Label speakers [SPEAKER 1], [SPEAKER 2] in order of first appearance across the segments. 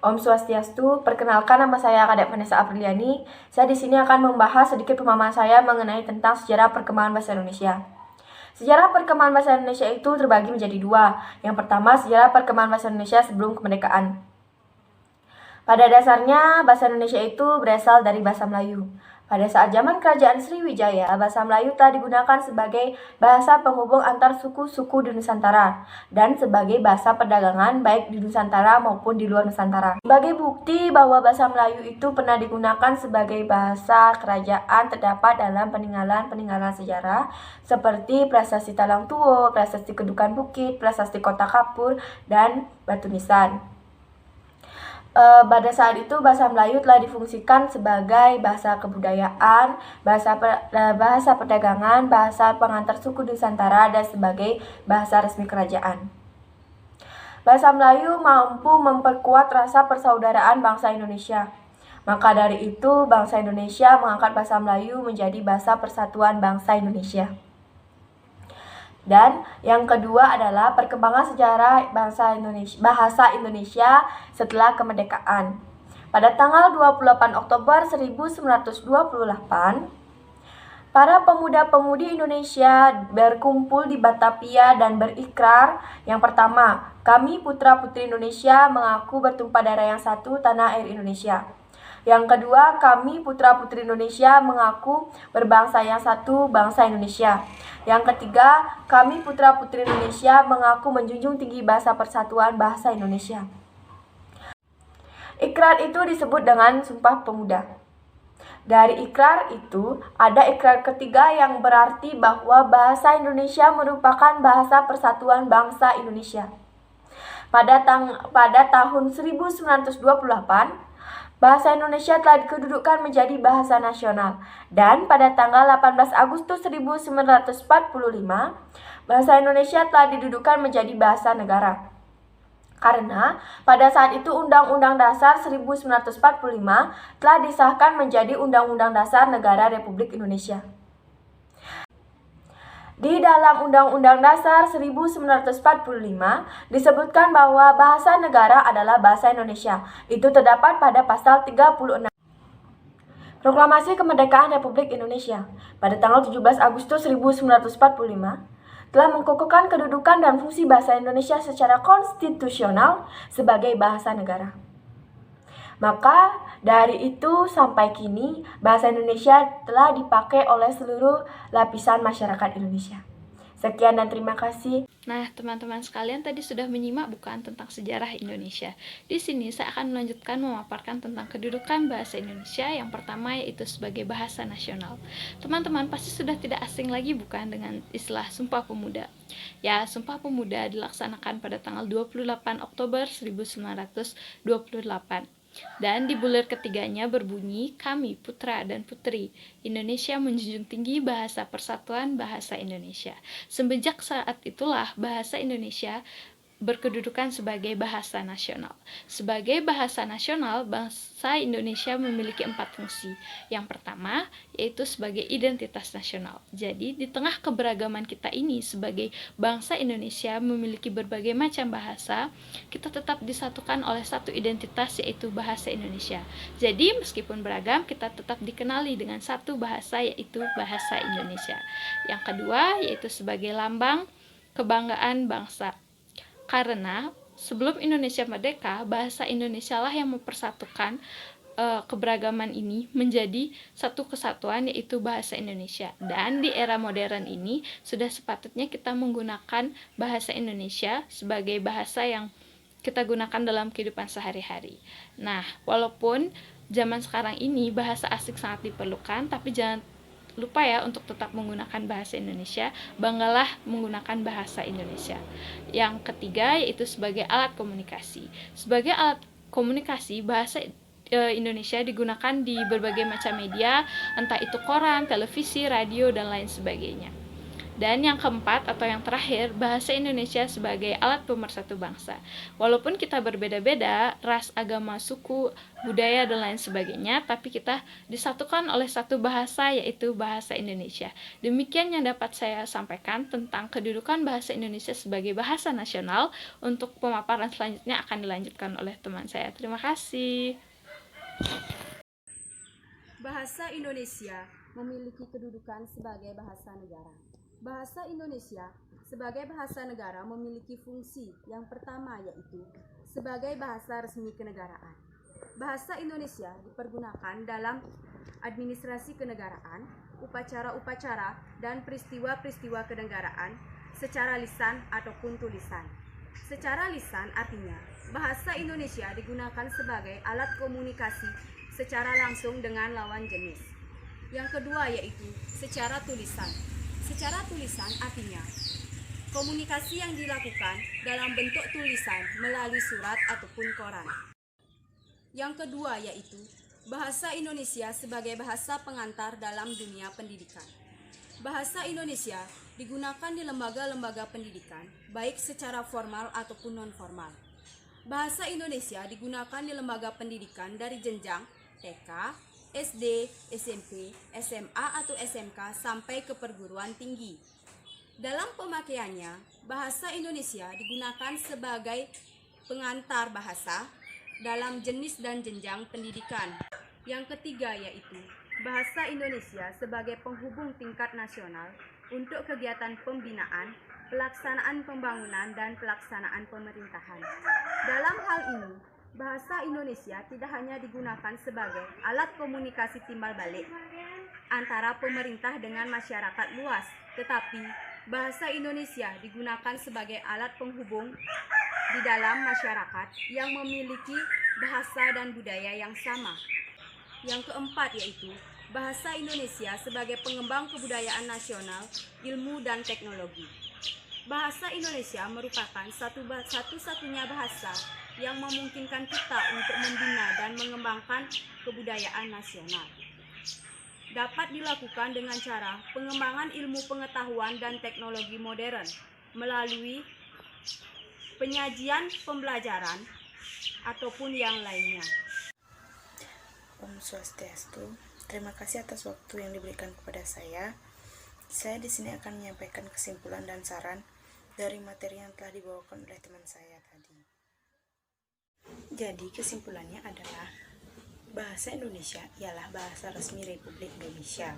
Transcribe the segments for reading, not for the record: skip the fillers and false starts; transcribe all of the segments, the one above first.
[SPEAKER 1] Om Swastiastu, perkenalkan nama saya Kadek Vanessa Apriliani. Saya di sini akan membahas sedikit pemahaman saya mengenai tentang sejarah perkembangan bahasa Indonesia. Sejarah perkembangan bahasa Indonesia itu terbagi menjadi dua. Yang pertama, sejarah perkembangan bahasa Indonesia sebelum kemerdekaan. Pada dasarnya, bahasa Indonesia itu berasal dari bahasa Melayu. Pada saat zaman Kerajaan Sriwijaya, bahasa Melayu telah digunakan sebagai bahasa penghubung antar suku-suku di Nusantara dan sebagai bahasa perdagangan baik di Nusantara maupun di luar Nusantara. Sebagai bukti bahwa bahasa Melayu itu pernah digunakan sebagai bahasa kerajaan terdapat dalam peninggalan-peninggalan sejarah seperti Prasasti Talang Tuo, Prasasti Kedukan Bukit, Prasasti Kota Kapur, dan Batu Nisan. Pada saat itu bahasa Melayu telah difungsikan sebagai bahasa kebudayaan, bahasa perdagangan, bahasa pengantar suku Nusantara, dan sebagai bahasa resmi kerajaan. Bahasa Melayu mampu memperkuat rasa persaudaraan bangsa Indonesia. Maka dari itu, bangsa Indonesia mengangkat bahasa Melayu menjadi bahasa persatuan bangsa Indonesia. Dan yang kedua adalah perkembangan sejarah bahasa Indonesia setelah kemerdekaan. Pada tanggal 28 Oktober 1928, para pemuda-pemudi Indonesia berkumpul di Batavia dan berikrar. Yang pertama, kami putra-putri Indonesia mengaku bertumpah darah yang satu, tanah air Indonesia. Yang kedua, kami putra-putri Indonesia mengaku berbangsa yang satu, bangsa Indonesia. Yang ketiga, kami putra-putri Indonesia mengaku menjunjung tinggi bahasa persatuan bahasa Indonesia. Ikrar itu disebut dengan Sumpah Pemuda. Dari ikrar itu, ada ikrar ketiga yang berarti bahwa bahasa Indonesia merupakan bahasa persatuan bangsa Indonesia. Pada tahun 1928, bahasa Indonesia telah dikedudukan menjadi bahasa nasional. Dan pada tanggal 18 Agustus 1945, bahasa Indonesia telah didudukan menjadi bahasa negara. Karena pada saat itu Undang-Undang Dasar 1945 telah disahkan menjadi Undang-Undang Dasar Negara Republik Indonesia. Di dalam Undang-Undang Dasar 1945 disebutkan bahwa bahasa negara adalah bahasa Indonesia. Itu terdapat pada pasal 36. Proklamasi Kemerdekaan Republik Indonesia pada tanggal 17 Agustus 1945 telah mengukuhkan kedudukan dan fungsi bahasa Indonesia secara konstitusional sebagai bahasa negara. Maka dari itu sampai kini bahasa Indonesia telah dipakai oleh seluruh lapisan masyarakat Indonesia. Sekian dan terima kasih.
[SPEAKER 2] Nah, teman-teman sekalian tadi sudah menyimak bukan tentang sejarah Indonesia. Di sini saya akan melanjutkan memaparkan tentang kedudukan bahasa Indonesia yang pertama yaitu sebagai bahasa nasional. Teman-teman pasti sudah tidak asing lagi bukan dengan istilah Sumpah Pemuda. Ya, Sumpah Pemuda dilaksanakan pada tanggal 28 Oktober 1928. Dan di bulir ketiganya berbunyi, kami putra dan putri Indonesia menjunjung tinggi bahasa persatuan bahasa Indonesia. Semenjak saat itulah bahasa Indonesia berkedudukan sebagai bahasa nasional. Sebagai bahasa nasional, bahasa Indonesia memiliki 4 fungsi. Yang pertama, yaitu sebagai identitas nasional. Jadi, di tengah keberagaman kita ini sebagai bangsa Indonesia memiliki berbagai macam bahasa, kita tetap disatukan oleh satu identitas yaitu bahasa Indonesia. Jadi, meskipun beragam, kita tetap dikenali dengan satu bahasa yaitu bahasa Indonesia. Yang kedua, yaitu sebagai lambang kebanggaan bangsa. Karena sebelum Indonesia merdeka, bahasa Indonesia lah yang mempersatukan keberagaman ini menjadi satu kesatuan yaitu bahasa Indonesia. Dan di era modern ini sudah sepatutnya kita menggunakan bahasa Indonesia sebagai bahasa yang kita gunakan dalam kehidupan sehari-hari. Nah, walaupun zaman sekarang ini bahasa asing sangat diperlukan, tapi jangan lupa ya untuk tetap menggunakan bahasa Indonesia. Banggalah menggunakan bahasa Indonesia. Yang ketiga yaitu sebagai alat komunikasi. Sebagai alat komunikasi, bahasa Indonesia digunakan di berbagai macam media, entah itu koran, televisi, radio, dan lain sebagainya. Dan yang keempat atau yang terakhir, bahasa Indonesia sebagai alat pemersatu bangsa. Walaupun kita berbeda-beda, ras, agama, suku, budaya, dan lain sebagainya, tapi kita disatukan oleh satu bahasa, yaitu bahasa Indonesia. Demikian yang dapat saya sampaikan tentang kedudukan bahasa Indonesia sebagai bahasa nasional. Untuk pemaparan selanjutnya akan dilanjutkan oleh teman saya. Terima kasih.
[SPEAKER 3] Bahasa Indonesia memiliki kedudukan sebagai bahasa negara. Bahasa Indonesia sebagai bahasa negara memiliki fungsi yang pertama, yaitu sebagai bahasa resmi kenegaraan. Bahasa Indonesia dipergunakan dalam administrasi kenegaraan, upacara-upacara, dan peristiwa-peristiwa kenegaraan secara lisan ataupun tulisan. Secara lisan artinya bahasa Indonesia digunakan sebagai alat komunikasi secara langsung dengan lawan jenis. Yang kedua yaitu secara tulisan. Secara tulisan artinya komunikasi yang dilakukan dalam bentuk tulisan melalui surat ataupun koran. Yang kedua yaitu bahasa Indonesia sebagai bahasa pengantar dalam dunia pendidikan. Bahasa Indonesia digunakan di lembaga-lembaga pendidikan, baik secara formal ataupun non-formal. Bahasa Indonesia digunakan di lembaga pendidikan dari jenjang TK, SD, SMP, SMA atau SMK sampai ke perguruan tinggi. Dalam pemakaiannya, bahasa Indonesia digunakan sebagai pengantar bahasa dalam jenis dan jenjang pendidikan. Yang ketiga yaitu bahasa Indonesia sebagai penghubung tingkat nasional untuk kegiatan pembinaan, pelaksanaan pembangunan, dan pelaksanaan pemerintahan. Dalam hal ini, bahasa Indonesia tidak hanya digunakan sebagai alat komunikasi timbal balik antara pemerintah dengan masyarakat luas, tetapi bahasa Indonesia digunakan sebagai alat penghubung di dalam masyarakat yang memiliki bahasa dan budaya yang sama. Yang keempat yaitu bahasa Indonesia sebagai pengembang kebudayaan nasional, ilmu, dan teknologi. Bahasa Indonesia merupakan satu-satunya bahasa yang memungkinkan kita untuk membina dan mengembangkan kebudayaan nasional. Dapat dilakukan dengan cara pengembangan ilmu pengetahuan dan teknologi modern melalui penyajian pembelajaran ataupun yang lainnya.
[SPEAKER 4] Om Swastiastu. Terima kasih atas waktu yang diberikan kepada saya. Saya di sini akan menyampaikan kesimpulan dan saran dari materi yang telah dibawakan oleh teman saya tadi. Jadi kesimpulannya adalah bahasa Indonesia ialah bahasa resmi Republik Indonesia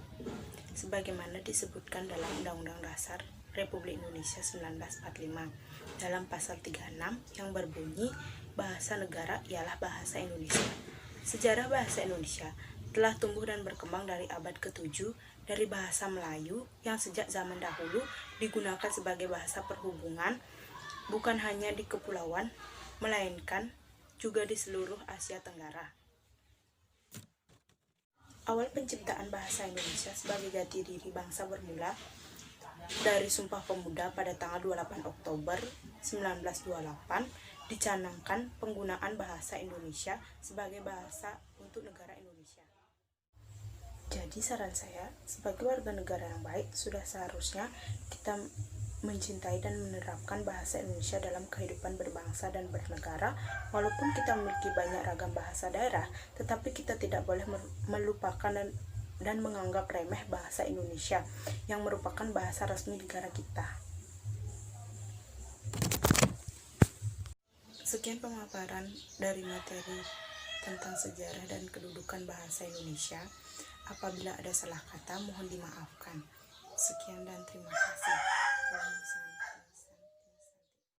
[SPEAKER 4] sebagaimana disebutkan dalam Undang-Undang Dasar Republik Indonesia 1945 dalam pasal 36 yang berbunyi bahasa negara ialah bahasa Indonesia. Sejarah bahasa Indonesia telah tumbuh dan berkembang dari abad ke-7 dari bahasa Melayu yang sejak zaman dahulu digunakan sebagai bahasa perhubungan bukan hanya di kepulauan melainkan juga di seluruh Asia Tenggara. Awal penciptaan bahasa Indonesia sebagai jati diri bangsa bermula dari Sumpah Pemuda pada tanggal 28 Oktober 1928 dicanangkan penggunaan bahasa Indonesia sebagai bahasa untuk negara Indonesia. Jadi saran saya, sebagai warga negara yang baik, sudah seharusnya kita mencintai dan menerapkan bahasa Indonesia dalam kehidupan berbangsa dan bernegara. Walaupun kita memiliki banyak ragam bahasa daerah, tetapi kita tidak boleh melupakan dan menganggap remeh bahasa Indonesia yang merupakan bahasa resmi negara kita. Sekian pemaparan dari materi tentang sejarah dan kedudukan bahasa Indonesia. Apabila ada salah kata, mohon dimaafkan. Sekian dan terima kasih.